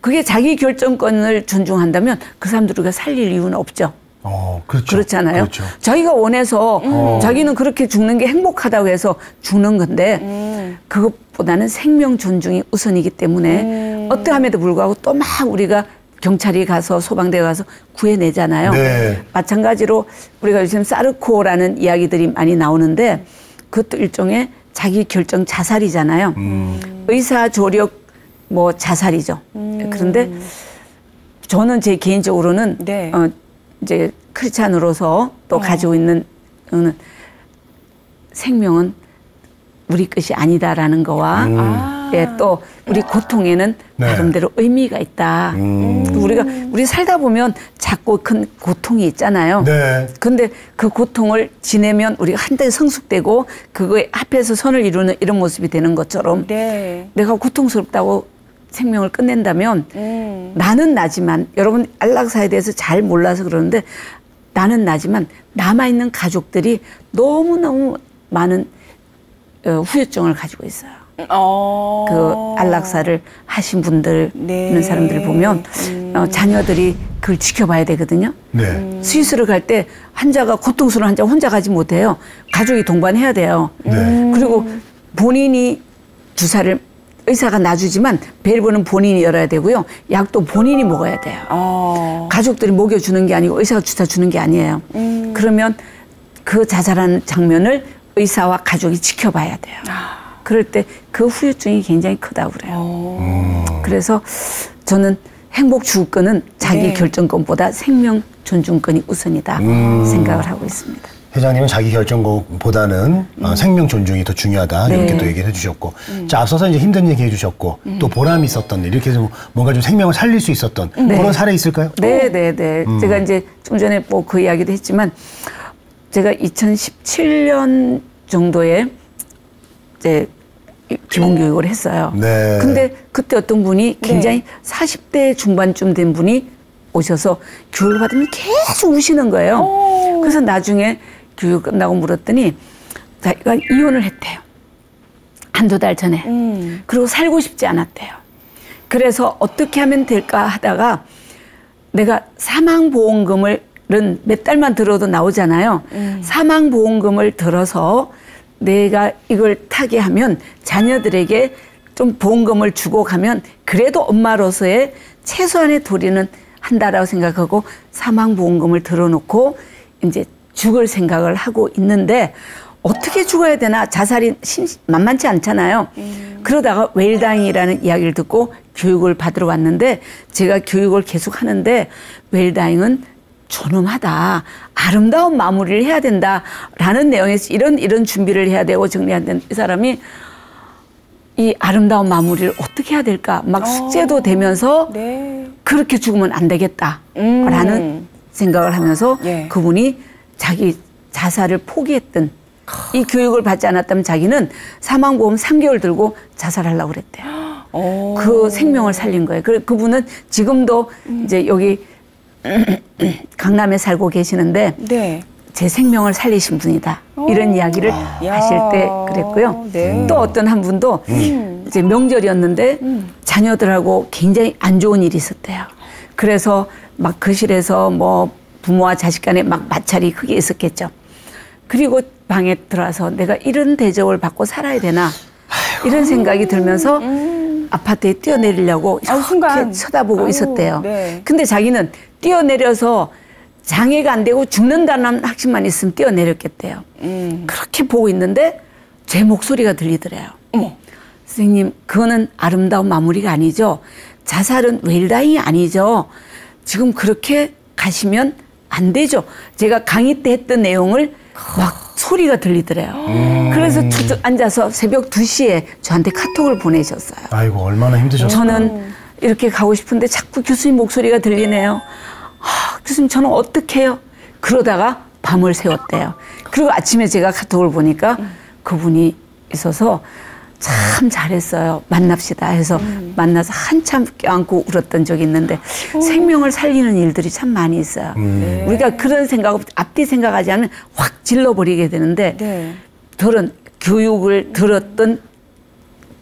그게 자기 결정권을 존중한다면 그 사람들 우리가 살릴 이유는 없죠. 그렇죠. 그렇잖아요. 그렇죠. 자기가 원해서 자기는 그렇게 죽는 게 행복하다고 해서 죽는 건데 그것보다는 생명 존중이 우선이기 때문에 어떠함에도 불구하고 또 막 우리가 경찰이 가서 소방대가 가서 구해내잖아요. 네. 마찬가지로 우리가 요즘 사르코라는 이야기들이 많이 나오는데 그것도 일종의 자기 결정 자살이잖아요. 의사 조력 뭐 자살이죠. 그런데 저는 제 개인적으로는 네. 이제 크리스찬으로서 또 가지고 있는 생명은 우리 것이 아니다라는 거와 예, 또 우리 고통에는 네. 나름대로 의미가 있다. 우리 살다 보면 작고 큰 고통이 있잖아요. 네. 근데 그 고통을 지내면 우리가 한데 성숙되고 그거에 합해서 선을 이루는 이런 모습이 되는 것처럼 네. 내가 고통스럽다고 생명을 끝낸다면 나는 나지만 여러분 안락사에 대해서 잘 몰라서 그러는데 나는 나지만 남아있는 가족들이 너무너무 많은 후유증을 가지고 있어요. 그 안락사를 하신 분들 네. 있는 사람들을 보면 자녀들이 그걸 지켜봐야 되거든요. 네. 스위스를 갈 때 환자가 고통스러운 환자 혼자 가지 못해요. 가족이 동반해야 돼요. 네. 그리고 본인이 주사를 의사가 놔주지만 밸브는 본인이 열어야 되고요. 약도 본인이 먹어야 돼요. 가족들이 먹여주는 게 아니고 의사가 주사 주는 게 아니에요. 그러면 그 자살하는 장면을 의사와 가족이 지켜봐야 돼요. 그럴 때 그 후유증이 굉장히 크다고 그래요. 그래서 저는 행복 주권은 자기 네. 결정권보다 생명 존중권이 우선이다 생각을 하고 있습니다. 회장님은 자기 결정권보다는 생명 존중이 더 중요하다 이렇게 네. 또 얘기를 해주셨고, 자 앞서서 이제 힘든 얘기 해주셨고 또 보람이 있었던 일, 이렇게 해서 뭔가 좀 생명을 살릴 수 있었던 그런 사례 있을까요? 네. 제가 이제 좀 전에 뭐 그 이야기도 했지만 제가 2017년 정도에 이제 기본교육을 했어요. 네. 근데 그때 어떤 분이 굉장히 40대 중반쯤 된 분이 오셔서 교육을 받으면 계속 우시는 거예요. 그래서 나중에 교육 끝나고 물었더니 자기가 이혼을 했대요. 한두 달 전에. 그리고 살고 싶지 않았대요. 그래서 어떻게 하면 될까 하다가 내가 사망보험금을 몇 달만 들어도 나오잖아요. 사망보험금을 들어서 내가 이걸 타게 하면 자녀들에게 좀 보험금을 주고 가면 그래도 엄마로서의 최소한의 도리는 한다라고 생각하고 사망보험금을 들어놓고 이제 죽을 생각을 하고 있는데 어떻게 죽어야 되나, 자살이 만만치 않잖아요. 그러다가 웰다잉이라는 이야기를 듣고 교육을 받으러 왔는데 제가 교육을 계속 하는데 웰다잉은 존엄하다, 아름다운 마무리를 해야 된다라는 내용에서 이런 준비를 해야 되고 정리해야 되는 이 사람이 이 아름다운 마무리를 어떻게 해야 될까 막 숙제도 되면서 네. 그렇게 죽으면 안 되겠다라는 생각을 하면서 예. 그분이 자기 자살을 포기했던, 이 교육을 받지 않았다면 자기는 사망보험 3개월 들고 자살하려고 그랬대요. 그 생명을 살린 거예요. 그분은 지금도 이제 여기 강남에 살고 계시는데 네. 제 생명을 살리신 분이다. 이런 이야기를 하실 때 그랬고요. 네. 또 어떤 한 분도 이제 명절이었는데 자녀들하고 굉장히 안 좋은 일이 있었대요. 그래서 막 거실에서 뭐 부모와 자식 간에 막 마찰이 크게 있었겠죠. 그리고 방에 들어와서 내가 이런 대접을 받고 살아야 되나 이런 생각이 들면서 아파트에 뛰어내리려고 이렇게 순간. 쳐다보고 있었대요. 네. 근데 자기는 뛰어내려서 장애가 안 되고 죽는다는 확신만 있으면 뛰어내렸겠대요. 그렇게 보고 있는데 제 목소리가 들리더래요. 선생님, 그거는 아름다운 마무리가 아니죠. 자살은 웰다잉이 아니죠. 지금 그렇게 가시면 안 되죠. 제가 강의 때 했던 내용을 막 소리가 들리더래요. 그래서 툭툭 앉아서 새벽 2시에 저한테 카톡을 보내셨어요. 아이고 얼마나 힘드셨어요. 저는 이렇게 가고 싶은데 자꾸 교수님 목소리가 들리네요. 교수님 저는 어떻게 해요? 그러다가 밤을 새웠대요. 그리고 아침에 제가 카톡을 보니까 그분이 있어서 참 잘했어요. 만납시다 해서 만나서 한참 껴안고 울었던 적이 있는데 생명을 살리는 일들이 참 많이 있어요. 우리가 그런 생각, 앞뒤 생각하지 않으면 확 질러버리게 되는데 네. 교육을 들었던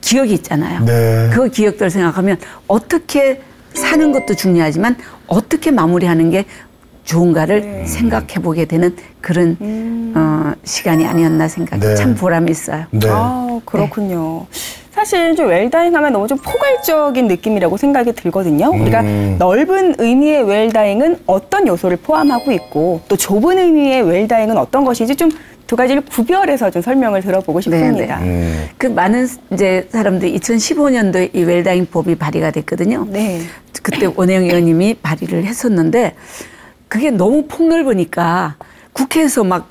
기억이 있잖아요. 네. 그 기억들 생각하면 어떻게 사는 것도 중요하지만 어떻게 마무리하는 게 좋은가를 생각해 보게 되는 그런 시간이 아니었나 생각이 네. 참 보람이 있어요. 네. 아, 그렇군요. 사실 좀 웰다잉 하면 너무 좀 포괄적인 느낌이라고 생각이 들거든요. 우리가 넓은 의미의 웰다잉은 어떤 요소를 포함하고 있고 또 좁은 의미의 웰다잉은 어떤 것인지 좀 두 가지를 구별해서 좀 설명을 들어보고 싶습니다. 그 많은 이제 사람들이 2015년도에 이 웰다잉 법이 발의가 됐거든요. 네. 그때 원혜영 의원님이 발의를 했었는데 그게 너무 폭넓으니까 국회에서 막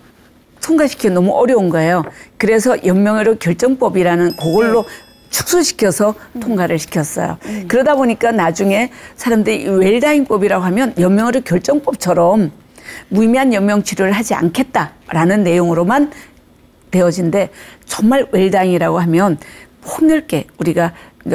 통과시키기 너무 어려운 거예요. 그래서 연명의료 결정법이라는 그걸로 축소시켜서 통과를 시켰어요. 그러다 보니까 나중에 사람들이 이 웰다잉법이라고 하면 연명의료 결정법처럼 무의미한 연명 치료를 하지 않겠다라는 내용으로만 되어진데 정말 웰다잉이라고 하면 폭넓게 우리가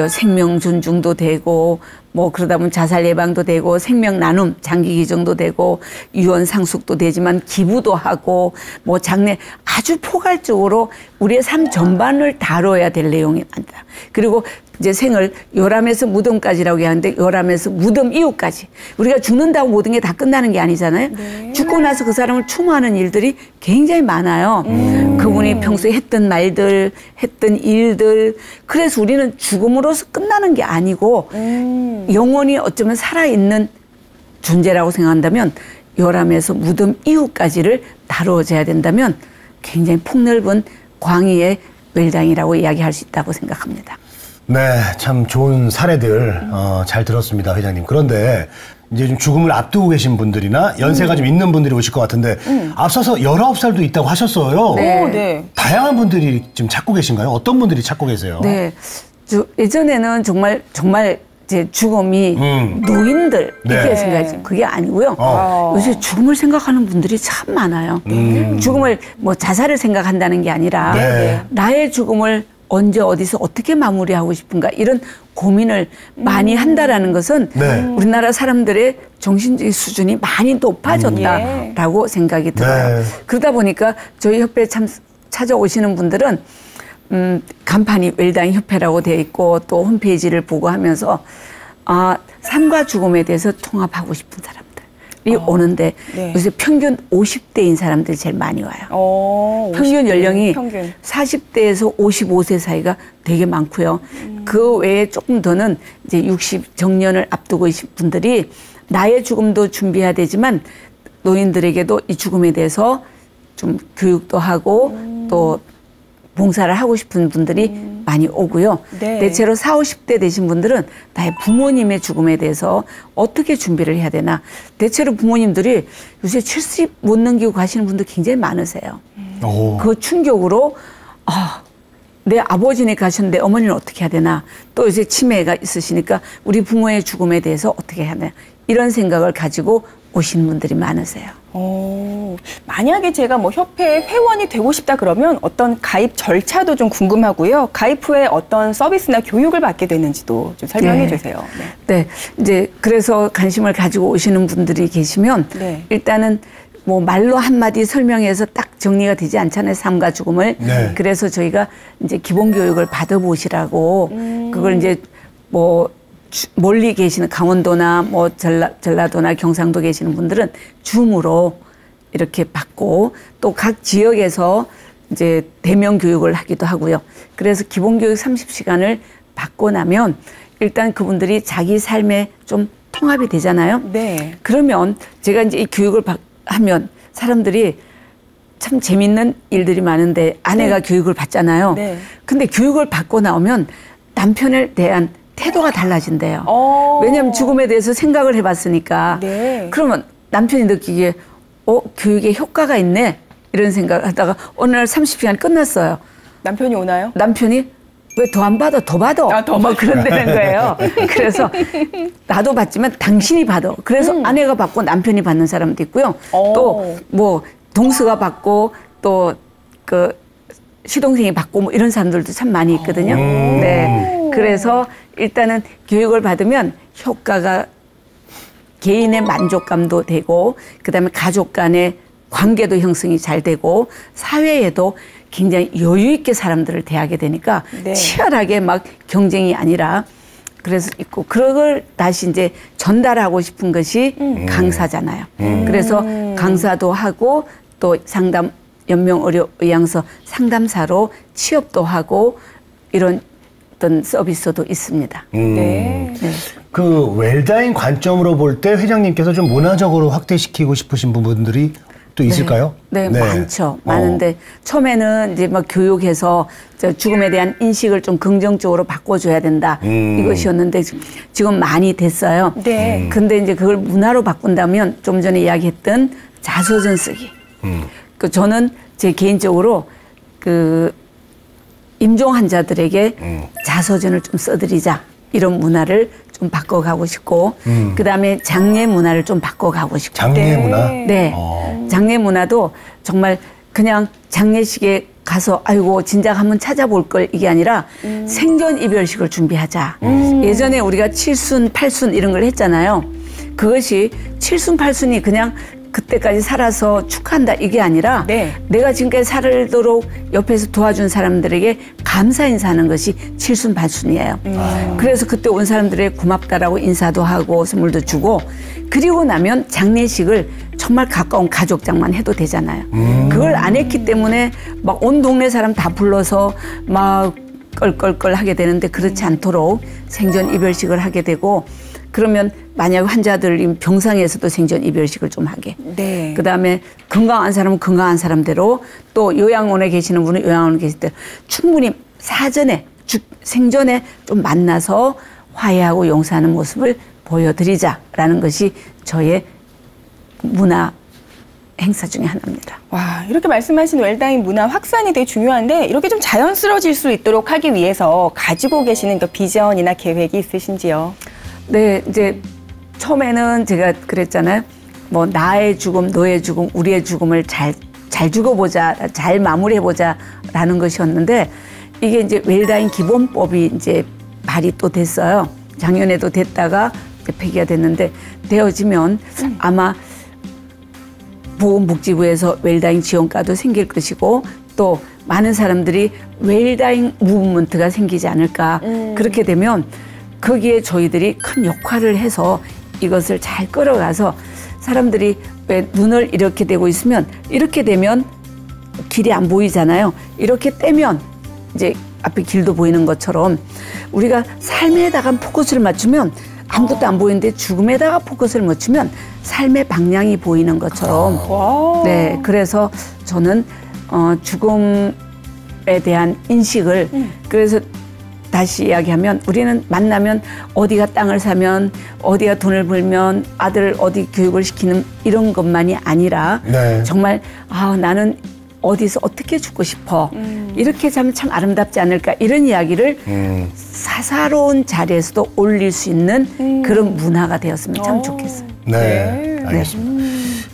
생명 존중도 되고 뭐 그러다 보면 자살 예방도 되고 생명 나눔 장기 기증도 되고 유언 상속도 되지만 기부도 하고 뭐 장래 아주 포괄적으로 우리의 삶 전반을 다뤄야 될 내용이 많다. 그리고 이제 생을 요람에서 무덤까지라고 하는데 요람에서 무덤 이후까지 우리가 죽는다고 모든 게 다 끝나는 게 아니잖아요. 네. 죽고 나서 그 사람을 추모하는 일들이 굉장히 많아요. 그분이 평소에 했던 말들, 했던 일들. 그래서 우리는 죽음으로서 끝나는 게 아니고 영원히 어쩌면 살아있는 존재라고 생각한다면 요람에서 무덤 이후까지를 다뤄져야 된다면 굉장히 폭넓은 광의의 웰다잉이라고 이야기할 수 있다고 생각합니다. 네, 참 좋은 사례들 잘 들었습니다, 회장님. 그런데 이제 좀 죽음을 앞두고 계신 분들이나 연세가 좀 있는 분들이 오실 것 같은데 앞서서 19살도 있다고 하셨어요. 네. 네. 다양한 분들이 지금 찾고 계신가요? 어떤 분들이 찾고 계세요? 네, 예전에는 정말 이제 죽음이 노인들 이렇게 네. 생각했지 그게 아니고요. 요새 죽음을 생각하는 분들이 참 많아요. 죽음을 뭐 자살을 생각한다는 게 아니라 네. 나의 죽음을 언제 어디서 어떻게 마무리하고 싶은가 이런 고민을 많이 한다라는 것은 네. 우리나라 사람들의 정신적 수준이 많이 높아졌다라고 생각이 들어요. 네. 그러다 보니까 저희 협회에 찾아오시는 분들은 간판이 웰다잉 협회라고 되어 있고 또 홈페이지를 보고 하면서 삶과 죽음에 대해서 통합하고 싶은 사람들이 오는데 네. 요새 평균 50대인 사람들이 제일 많이 와요. 평균 50대, 연령이 평균. 40대에서 55세 사이가 되게 많고요. 그 외에 조금 더는 이제 60 정년을 앞두고 계신 분들이 나의 죽음도 준비해야 되지만 노인들에게도 이 죽음에 대해서 좀 교육도 하고 또 봉사를 하고 싶은 분들이 많이 오고요. 네. 대체로 40, 50대 되신 분들은 나의 부모님의 죽음에 대해서 어떻게 준비를 해야 되나. 대체로 부모님들이 요새 70 못 넘기고 가시는 분들 굉장히 많으세요. 오. 그 충격으로 내 아버지는 가셨는데 어머니는 어떻게 해야 되나. 또 요새 치매가 있으시니까 우리 부모의 죽음에 대해서 어떻게 해야 되나. 이런 생각을 가지고 오시는 분들이 많으세요. 만약에 제가 뭐 협회 회원이 되고 싶다 그러면 어떤 가입 절차도 좀 궁금하고요. 가입 후에 어떤 서비스나 교육을 받게 되는지도 좀 설명해 주세요. 네. 이제 그래서 관심을 가지고 오시는 분들이 계시면 네. 일단은 뭐 말로 한마디 설명해서 딱 정리가 되지 않잖아요. 삶과 죽음을. 네. 그래서 저희가 이제 기본 교육을 받아보시라고 그걸 이제 뭐 멀리 계시는 강원도나 뭐 전라도나 경상도 계시는 분들은 줌으로 이렇게 받고 또 각 지역에서 이제 대면 교육을 하기도 하고요. 그래서 기본 교육 30시간을 받고 나면 일단 그분들이 자기 삶에 좀 통합이 되잖아요. 네. 그러면 제가 이제 이 교육을 하면 사람들이 참 재밌는 일들이 많은데 아내가 교육을 받잖아요. 네. 근데 교육을 받고 나오면 남편에 대한 태도가 달라진대요. 왜냐하면 죽음에 대해서 생각을 해봤으니까. 네. 그러면 남편이 느끼기에 교육에 효과가 있네 이런 생각을 하다가 어느 날 30시간 끝났어요. 남편이 오나요? 남편이 왜 더 안 받아? 더 받아. 더 막 그런다는 거예요. 그래서 나도 받지만 당신이 받아. 그래서 아내가 받고 남편이 받는 사람도 있고요. 또 뭐 동서가 받고 또 그 시동생이 받고 뭐 이런 사람들도 참 많이 있거든요. 네. 그래서 일단은 교육을 받으면 효과가 개인의 만족감도 되고 그다음에 가족 간의 관계도 형성이 잘 되고 사회에도 굉장히 여유 있게 사람들을 대하게 되니까 네. 치열하게 막 경쟁이 아니라 그래서 있고 그걸 다시 이제 전달하고 싶은 것이 강사잖아요. 그래서 강사도 하고 또 상담 연명의료의향서 상담사로 취업도 하고 이런 어떤 서비스도 있습니다. 네. 그 웰다잉 관점으로 볼 때 회장님께서 좀 문화적으로 확대시키고 싶으신 부분들이 또 있을까요? 네, 많죠. 많은데 처음에는 이제 막 교육해서 죽음에 대한 인식을 좀 긍정적으로 바꿔줘야 된다 이것이었는데 지금 많이 됐어요. 네. 근데 이제 그걸 문화로 바꾼다면 좀 전에 이야기했던 자서전 쓰기. 그 저는 제 개인적으로 그 임종 환자들에게 자서전을 좀 써드리자 이런 문화를 좀 바꿔가고 싶고 그다음에 장례 문화를 좀 바꿔가고 싶고 장례 문화? 네. 장례 문화도 정말 그냥 장례식에 가서 아이고 진작 한번 찾아볼 걸 이게 아니라 생전 이별식을 준비하자. 예전에 우리가 칠순, 팔순 이런 걸 했잖아요. 그것이 칠순, 팔순이 그냥 그때까지 살아서 축하한다 이게 아니라 네. 내가 지금까지 살도록 옆에서 도와준 사람들에게 감사 인사하는 것이 칠순 팔순이에요. 그래서 그때 온 사람들에게 고맙다라고 인사도 하고 선물도 주고 그리고 나면 장례식을 정말 가까운 가족장만 해도 되잖아요. 그걸 안 했기 때문에 막 온 동네 사람 다 불러서 막 껄껄껄 하게 되는데 그렇지 않도록 생전 이별식을 하게 되고 그러면 만약 환자들 병상에서도 생전 이별식을 좀 하게. 네. 그다음에 건강한 사람은 건강한 사람대로 또 요양원에 계시는 분은 요양원에 계실 때 충분히 사전에 생전에 좀 만나서 화해하고 용서하는 모습을 보여드리자라는 것이 저의 문화 행사 중에 하나입니다. 와, 이렇게 말씀하신 웰다잉 문화 확산이 되게 중요한데 이렇게 좀 자연스러워질 수 있도록 하기 위해서 가지고 계시는 그 비전이나 계획이 있으신지요? 네, 이제 처음에는 제가 그랬잖아요. 뭐 나의 죽음, 너의 죽음, 우리의 죽음을 잘 죽어보자, 잘 마무리해보자라는 것이었는데 이게 이제 웰다잉 기본법이 이제 발의 또 됐어요. 작년에도 됐다가 이제 폐기가 됐는데 되어지면 아마 보건복지부에서 웰다잉 지원과도 생길 것이고 또 많은 사람들이 웰다잉 무브먼트가 생기지 않을까. 그렇게 되면 거기에 저희들이 큰 역할을 해서 이것을 잘 끌어가서 사람들이 왜 눈을 이렇게 대고 있으면 이렇게 되면 길이 안 보이잖아요. 이렇게 떼면 이제 앞에 길도 보이는 것처럼 우리가 삶에다가 포커스를 맞추면 아무것도 안 보이는데 죽음에다가 포커스를 맞추면 삶의 방향이 보이는 것처럼. 네, 그래서 저는 죽음에 대한 인식을 그래서 다시 이야기하면 우리는 만나면 어디가 땅을 사면 어디가 돈을 벌면 아들 어디 교육을 시키는 이런 것만이 아니라 네. 정말 나는 어디서 어떻게 죽고 싶어 이렇게 하면 참 아름답지 않을까 이런 이야기를 사사로운 자리에서도 올릴 수 있는 그런 문화가 되었으면 참 좋겠어요. 네, 알겠습니다.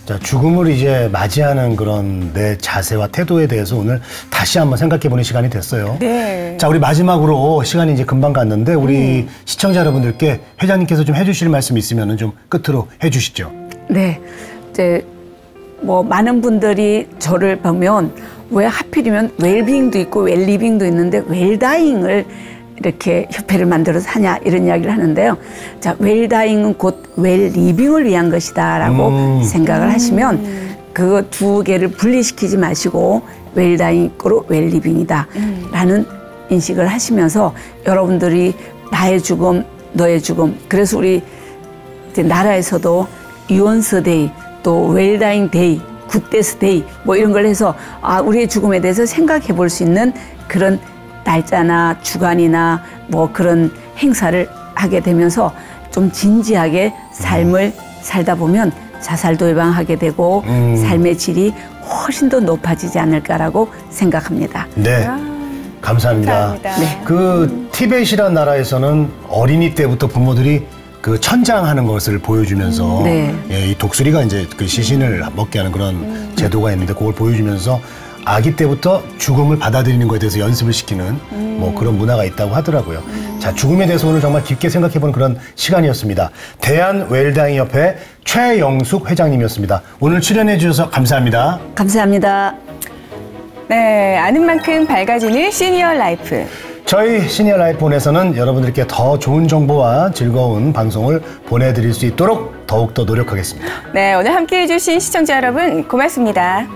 자, 죽음을 이제 맞이하는 그런 내 자세와 태도에 대해서 오늘 다시 한번 생각해보는 시간이 됐어요. 네. 자, 우리 마지막으로 시간이 이제 금방 갔는데 우리 시청자 여러분들께 회장님께서 좀 해주실 말씀 있으면 좀 끝으로 해주시죠. 네, 이제 뭐 많은 분들이 저를 보면 왜 하필이면 웰빙도 있고 웰리빙도 있는데 웰다잉을 이렇게 협회를 만들어서 하냐 이런 이야기를 하는데요. 자, 웰다잉은 곧 웰리빙을 위한 것이다라고 생각을 하시면 그 두 개를 분리시키지 마시고 웰다잉 이꼬로 웰리빙이다라는 인식을 하시면서 여러분들이 나의 죽음, 너의 죽음. 그래서 우리 이제 나라에서도 유언서 데이, 또 웰다잉 데이, 굿데스 데이 뭐 이런 걸 해서 우리의 죽음에 대해서 생각해 볼 수 있는 그런 날짜나 주간이나 뭐 그런 행사를 하게 되면서 좀 진지하게 삶을 살다 보면 자살도 예방하게 되고 삶의 질이 훨씬 더 높아지지 않을까라고 생각합니다. 네. 감사합니다. 네. 그 티벳이라는 나라에서는 어린이 때부터 부모들이 그 천장하는 것을 보여주면서 네. 예, 이 독수리가 이제 그 시신을 먹게 하는 그런 제도가 있는데 그걸 보여주면서 아기 때부터 죽음을 받아들이는 것에 대해서 연습을 시키는 뭐 그런 문화가 있다고 하더라고요. 자, 죽음에 대해서 오늘 정말 깊게 생각해보는 그런 시간이었습니다. 대한웰다잉협회 최영숙 회장님이었습니다. 오늘 출연해 주셔서 감사합니다. 감사합니다. 네, 아는 만큼 밝아지는 시니어 라이프. 저희 시니어 라이프온에서는 여러분들께 더 좋은 정보와 즐거운 방송을 보내드릴 수 있도록 더욱더 노력하겠습니다. 네, 오늘 함께해 주신 시청자 여러분 고맙습니다.